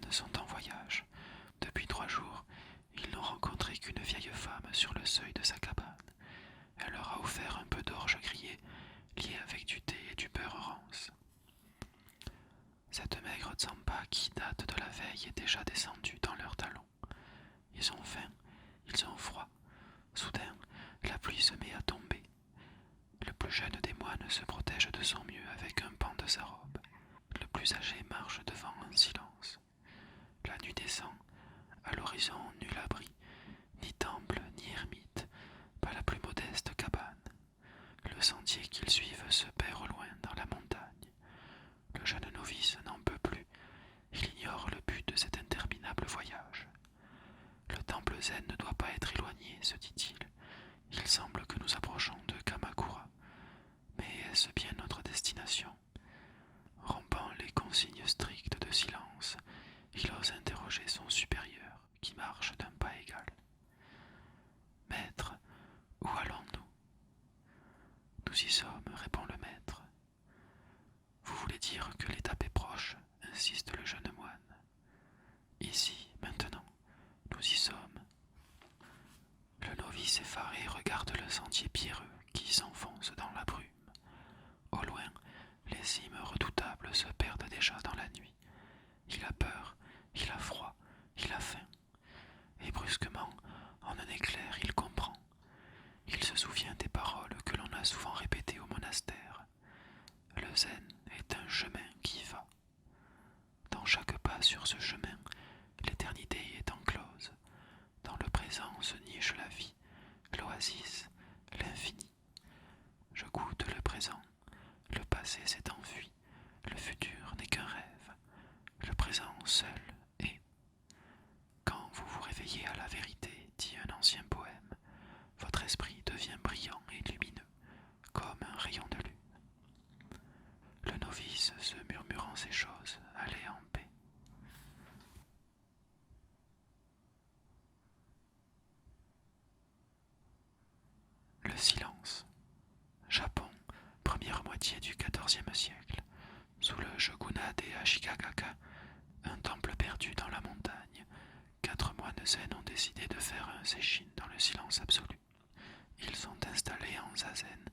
moines sont en voyage. Depuis 3 jours, ils n'ont rencontré qu'une vieille femme sur le seuil de sa cabane. Elle leur a offert un peu d'orge grillée, liée avec du thé et du beurre rance. Cette maigre Tsampa qui date de la veille est déjà descendue dans leurs talons. Ils ont faim, ils ont froid. Soudain, la pluie se met à tomber. Le plus jeune des moines se protège de son mieux avec un pan de sa robe. Le plus âgé marche devant en silence. La nuit descend, à l'horizon nul abri, ni temple, ni ermite, pas la plus modeste cabane. Le sentier qu'ils suivent se perd au loin dans la montagne. Le jeune novice n'en peut plus, il ignore le but de cet interminable voyage. Le temple zen ne doit pas être éloigné, se dit-il. Il semble que nous approchons de Kamakura. Mais est-ce bien notre destination? Rompant les consignes strictes de silence, il ose interroger son supérieur, qui marche d'un pas égal. Maître, où allons-nous? Nous y sommes, répond le maître. Vous voulez dire que l'étape est proche, insiste le jeune moine. Ici, maintenant, nous y sommes. Le novice effaré regarde le sentier pierreux qui s'enfonce dans la brume. Au loin, les cimes redoutables se perdent déjà dans la nuit. Il a peur, il a froid, il a faim. Et brusquement, en un éclair, il comprend. Il se souvient des paroles que l'on a souvent répétées au monastère. Le zen est un chemin qui va. Dans chaque pas sur ce chemin, l'éternité est enclose. Dans le présent se niche la vie, l'oasis, l'infini. Je goûte le présent. Le passé s'est enfui. Le futur n'est qu'un rêve. Le présent seul est. Quand vous vous réveillez à la vérité, dit un ancien poème, votre esprit devient brillant et lumineux, comme un rayon de lune. Le novice, se murmurant ces choses, allait en paix. Le silence. Japon, première moitié du XIVe siècle. Sous le shogunat des Ashikaga, un temple perdu dans la montagne, 4 moines zen ont décidé de faire un seishin dans le silence absolu. Ils sont installés en zazen.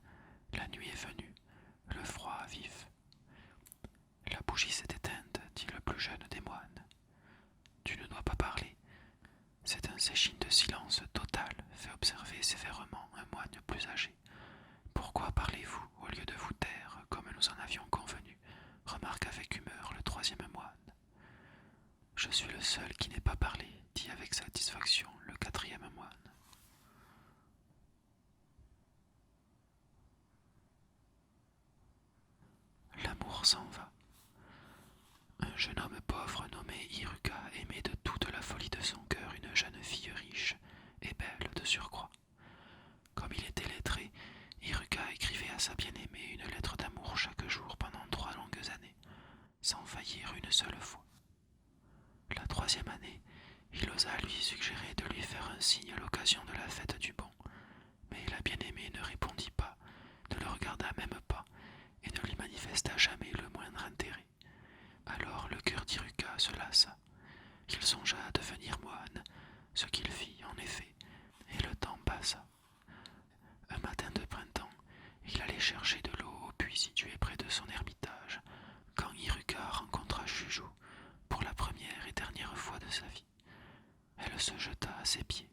La nuit est venue, le froid vif. La bougie s'est éteinte, dit le plus jeune des moines. Tu ne dois pas parler. C'est un seishin de silence total, fait observer sévèrement un moine plus âgé. Pourquoi parlez-vous au lieu de vous taire, comme nous en avions convenu? Remarque avec humeur le 3e moine. Je suis le seul qui n'ait pas parlé, dit avec satisfaction le 4e moine. L'amour s'en va. Un jeune homme pauvre nommé Iruka aimait de toute la folie de son cœur une jeune fille riche et belle de surcroît. Comme il était lettré, Iruka écrivait à sa bien-aimée une lettre d'amour chaque jour pendant 3 longues années, sans faillir une seule fois. La 3e année, il osa lui suggérer de lui faire un signe à l'occasion de la fête du bon, mais la bien-aimée ne répondit pas, ne le regarda même pas, et ne lui manifesta jamais le moindre intérêt. Alors le cœur d'Iruka se lassa. Il songea à devenir moine, ce qu'il fit en effet, et le temps passa. Un matin de printemps, il allait chercher de l'eau au puits situé près de son ermitage, quand Iruka rencontra Shujo pour la première et dernière fois de sa vie. Elle se jeta à ses pieds.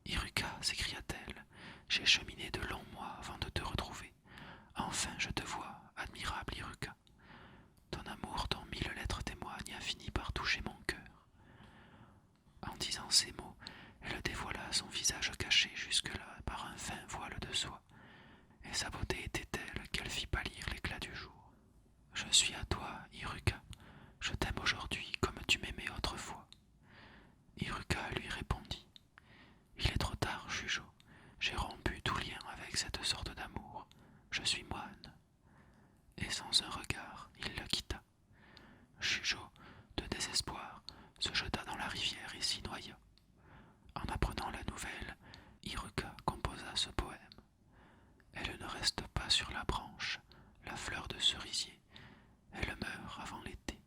Iruka, s'écria-t-elle, j'ai cheminé de longs mois avant de te retrouver. Enfin je te vois, admirable Iruka. Ton amour dont 1000 lettres témoignent a fini par toucher mon cœur. En disant ces mots, elle dévoila son visage caché jusque-là par un fin voile de soie, et sa beauté était telle qu'elle fit pâlir l'éclat du jour. Je suis à toi, Iruka. Je t'aime aujourd'hui comme tu m'aimais autrefois. Iruka lui répondit. Il est trop tard, Shujo. J'ai rompu tout lien avec cette sorte d'amour. Je suis moine. Et sans un regard, il la quitta. Shujo, de désespoir, se jeta dans la rivière et s'y noya. En apprenant la nouvelle, Iruka composa ce poème. Elle ne reste pas sur la branche, la fleur de cerisier. Elle meurt avant l'été.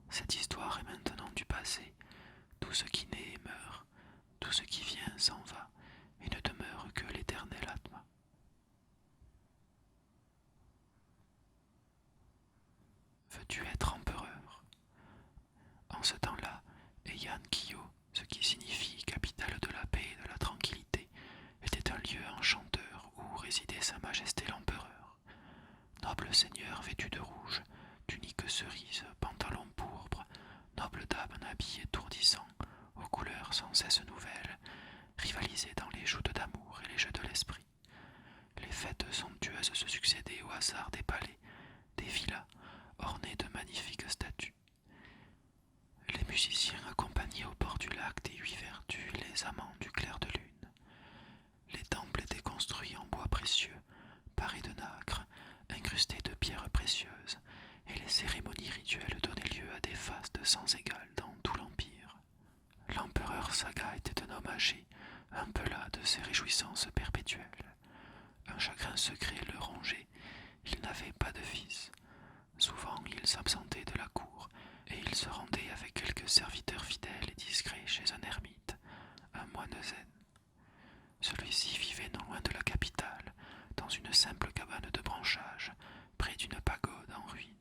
Cette histoire tout ce qui naît meurt, tout ce qui vient s'en va, et ne demeure que l'éternel Atma. Veux-tu être empereur? En ce temps-là, Heian Kyo, ce qui signifie capitale de la paix et de la tranquillité, était un lieu enchanteur où résidait Sa Majesté l'Empereur. Noble seigneur vêtu de rouge, tunique cerise, pantalon pourpre, noble dame en habit étourdissant, aux couleurs sans cesse nouvelles, rivalisaient dans les joutes d'amour et les jeux de l'esprit. Les fêtes somptueuses se succédaient au hasard des palais, des villas, ornées de magnifiques statues. Les musiciens accompagnaient au bord du lac des 8 vertus les amants du clair de lune. Les temples étaient construits en bois précieux, parés de nacre, incrustés de pierres précieuses, et les cérémonies rituelles donnaient lieu à des fastes sans égal dans tout l'Empire. L'empereur Saga était un homme âgé, un peu las de ses réjouissances perpétuelles. Un chagrin secret le rongeait, il n'avait pas de fils. Souvent il s'absentait de la cour, et il se rendait avec quelques serviteurs fidèles et discrets chez un ermite, un moine zen. Celui-ci vivait non loin de la capitale, dans une simple cabane de branchage, près d'une pagode en ruine.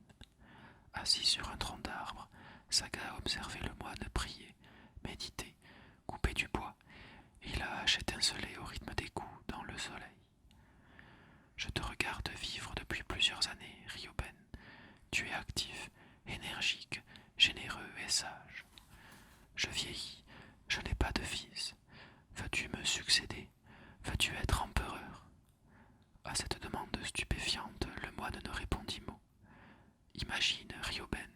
Assis sur un tronc d'arbre, Saga observait le moine prier, méditer, couper du bois, et la hache étincelait au rythme des coups dans le soleil. Je te regarde vivre depuis plusieurs années, Ryoben. Tu es actif, énergique, généreux et sage. Je vieillis, je n'ai pas de fils. Veux-tu me succéder? Veux-tu être empereur? À cette demande stupéfiante, le moine ne répondit mot. Imagine, Ryoben,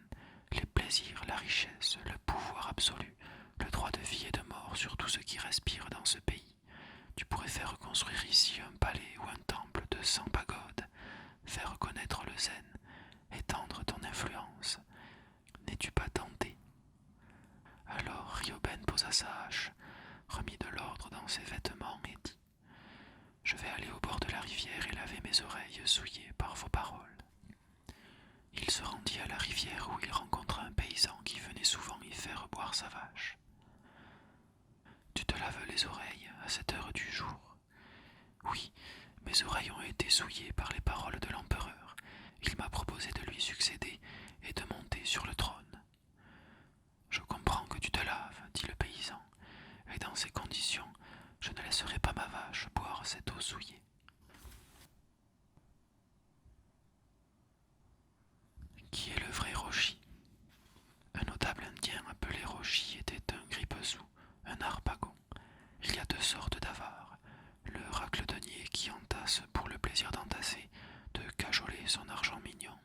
les plaisirs, la richesse, le pouvoir absolu, le droit de vie et de mort sur tout ce qui respire dans ce pays. Tu pourrais faire construire ici un palais ou un temple de 100 pagodes, faire connaître le zen, étendre ton influence. N'es-tu pas tenté? Alors Ryoben posa sa hache, remit de l'ordre dans ses vêtements et dit: Je vais aller au bord de la rivière et laver mes oreilles souillées par vos paroles. Il se rendit à la rivière où il rencontra un paysan qui venait souvent y faire boire sa vache. Tu te laves les oreilles à cette heure du jour? Oui, mes oreilles ont été souillées par les paroles de l'empereur. Il m'a proposé de lui succéder et de monter sur le trône. Je comprends que tu te laves, dit le paysan, et dans ces conditions, je ne laisserai pas ma vache boire cette eau souillée. Qui est le vrai Roshi? Un notable indien appelé Roshi était un grippe-sous, un harpagon. Il y a 2 sortes d'avares, le racle-denier qui entasse pour le plaisir d'entasser, de cajoler son argent mignon,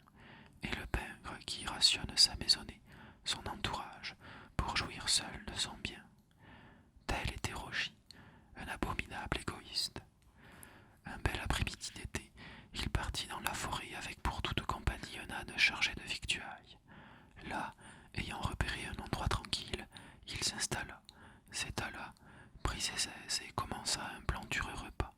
et le pingre qui rationne sa maisonnée, son entourage, pour jouir seul de son bien. Tel était Roshi, un abominable égoïste. Un bel après-midi d'été, il partit dans la forêt avec pour toute compagnie un âne chargé de victuailles. Là, ayant repéré un endroit tranquille, il s'installa, s'étala, prit ses aises et commença un plantureux repas.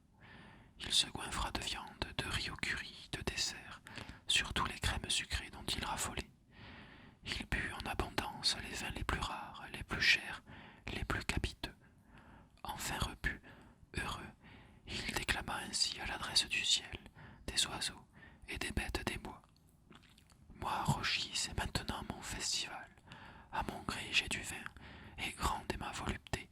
Il se goinfra de viande, de riz au curry, de dessert, surtout les crèmes sucrées dont il raffolait. Il but en abondance les vins les plus rares, les plus chers, les plus capiteux. Enfin repu, heureux, il déclama ainsi à l'adresse du ciel, des oiseaux et des bêtes des bois. Moi, Roshi, c'est maintenant mon festival. À mon gré, j'ai du vin, et grande est ma volupté.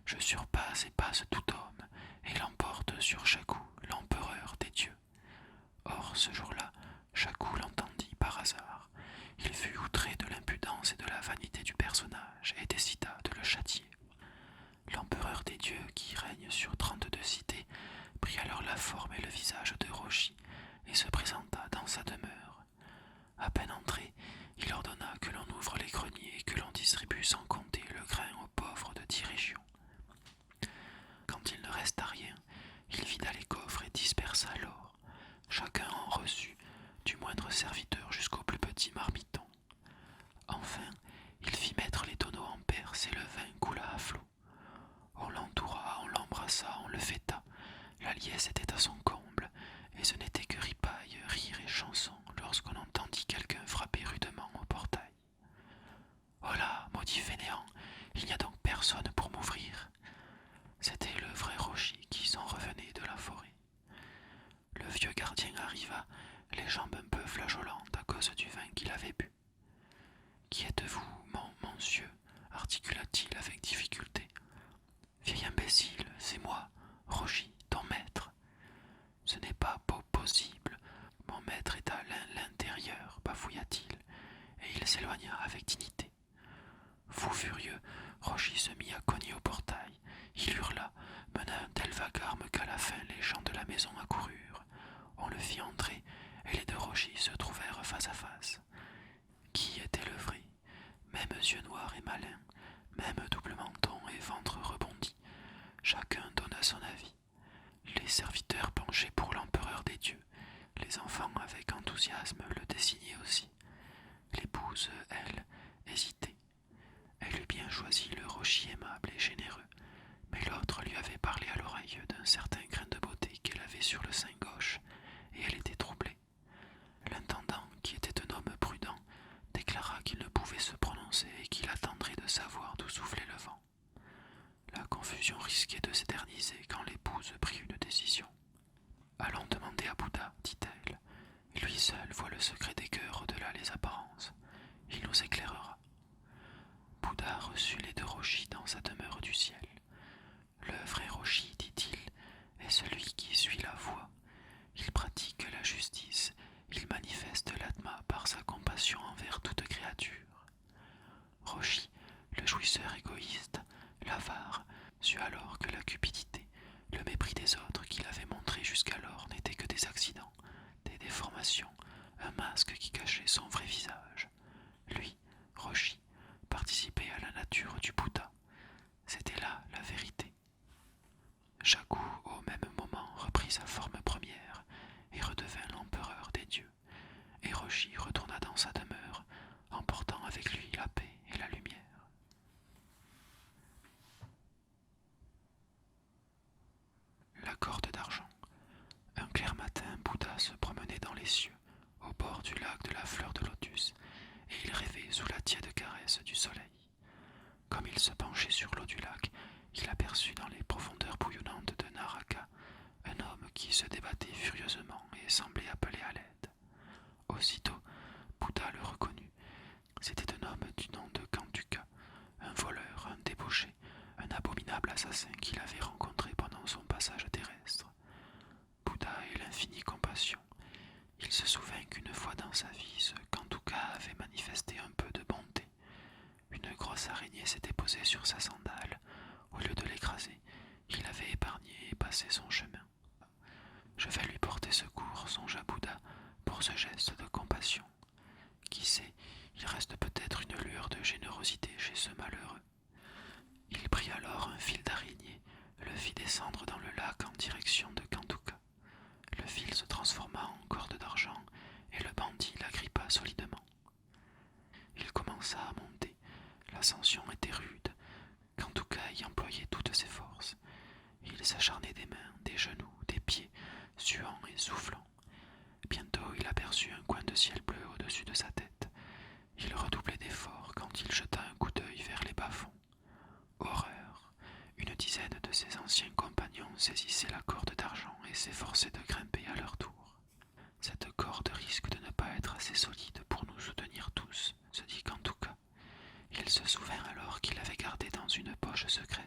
Je surpasse et passe tout homme, et l'emporte sur Shaku, l'empereur des dieux. Or, ce jour-là, Shaku l'entendit par hasard. Il fut outré de l'impudence et de la vanité du personnage, et décida de le châtier. L'empereur des dieux, qui règne sur 32 cités, prit alors la forme et le visage de Roshi, et se présenta dans sa demeure. À peine entré, il ordonna que l'on ouvre les greniers et que l'on distribue sans compter le grain aux pauvres de 10 régions. Quand il ne resta rien, il vida les coffres avait bu. Qui êtes-vous, mon monsieur articula-t-il avec difficulté. Vieil imbécile, c'est moi, Rogy, ton maître. Ce n'est pas possible. Mon maître est à l'intérieur, bafouilla-t-il, et il s'éloigna avec dignité. Fou furieux, Rogy se mit à cogner au portail. Il hurla, mena un tel vacarme qu'à la fin les gens de la maison accoururent. On le fit entrer, et les deux Rogy se trouvèrent face à face. Qui était le vrai? Même yeux noirs et malins, même double menton et ventre rebondi. Chacun donna son avis. Les serviteurs penchaient pour l'empereur des dieux. Les enfants, avec enthousiasme, le désignaient aussi. L'épouse, elle, hésitait. Elle eût bien choisi le Rogy aimable et généreux, mais l'autre lui avait parlé à l'oreille d'un certain grain de beauté qu'elle avait sur le sein gauche, et elle était troublée. L'intendant, qui était un homme prudent, déclara qu'il ne pouvait se prononcer et qu'il attendrait de savoir d'où soufflait le vent. La confusion risquait de s'éterniser quand l'épouse prit une décision. « Allons demander à Bouddha, dit-elle. Lui seul voit le secret des cœurs au-delà les apparences. Il nous éclairera. » Bouddha reçut les deux Rogy dans sa demeure du ciel. Le vrai Rogy, dit-il, est celui qui suit la voie. Il pratique la justice, il manifeste l'atma par sa compassion envers toute créature. Rogy, le jouisseur égoïste, l'avare, sut alors que la cupidité, le mépris des autres qu'il avait montré jusqu'alors n'étaient que des accidents, des déformations, un masque qui cachait son vrai visage. Lui, Rogy, participait à la nature du Bouddha. C'était là la vérité. Jagu, au même moment, reprit sa forme première et redevint l'empereur des dieux. Et Rogy retourna dans sa demeure, emportant avec lui la paix et la lumière. La corde d'argent. Un clair matin, Bouddha se promenait dans les cieux, au bord du lac de la fleur de lotus, et il rêvait sous la tiède caresse du soleil. Comme il se penchait sur l'eau du lac, il aperçut dans les profondeurs bouillonnantes de Naraka un homme qui se débattait furieusement et semblait appeler à l'aide. Aussitôt, Bouddha le reconnut. C'était un homme du nom de Kantuka, un voleur, un débauché, un abominable assassin qu'il avait rencontré pendant son passage terrestre. Bouddha eut l'infinie compassion. Il se souvint qu'une fois dans sa vie, ce Kantuka avait manifesté un peu de bonté. Une grosse araignée s'était posée sur sa sandale. Au lieu de l'écraser, il avait épargné et passé son chemin. Je vais lui porter secours, songea Bouddha, pour ce geste de compassion. Qui sait, il reste peut-être une lueur de générosité chez ce malheureux. Il prit alors un fil d'araignée, le fit descendre dans le lac en direction de Kantuka. Le fil se transforma en corde d'argent et le bandit l'agrippa solidement. Il commença à monter. L'ascension était rude. Kantuka y employait toutes ses forces. Il s'acharnait des mains, des genoux, des pieds, suant et soufflant. Bientôt il aperçut un coin de ciel bleu au-dessus de sa tête. Il redoublait d'efforts quand il jeta un coup d'œil vers les bas-fonds. Horreur! Une dizaine de ses anciens compagnons saisissaient la corde d'argent et s'efforçaient de grimper à leur tour. Cette corde risque de ne pas être assez solide pour nous soutenir tous, se dit Kantuka. Il se souvint alors qu'il avait gardé dans une poche secrète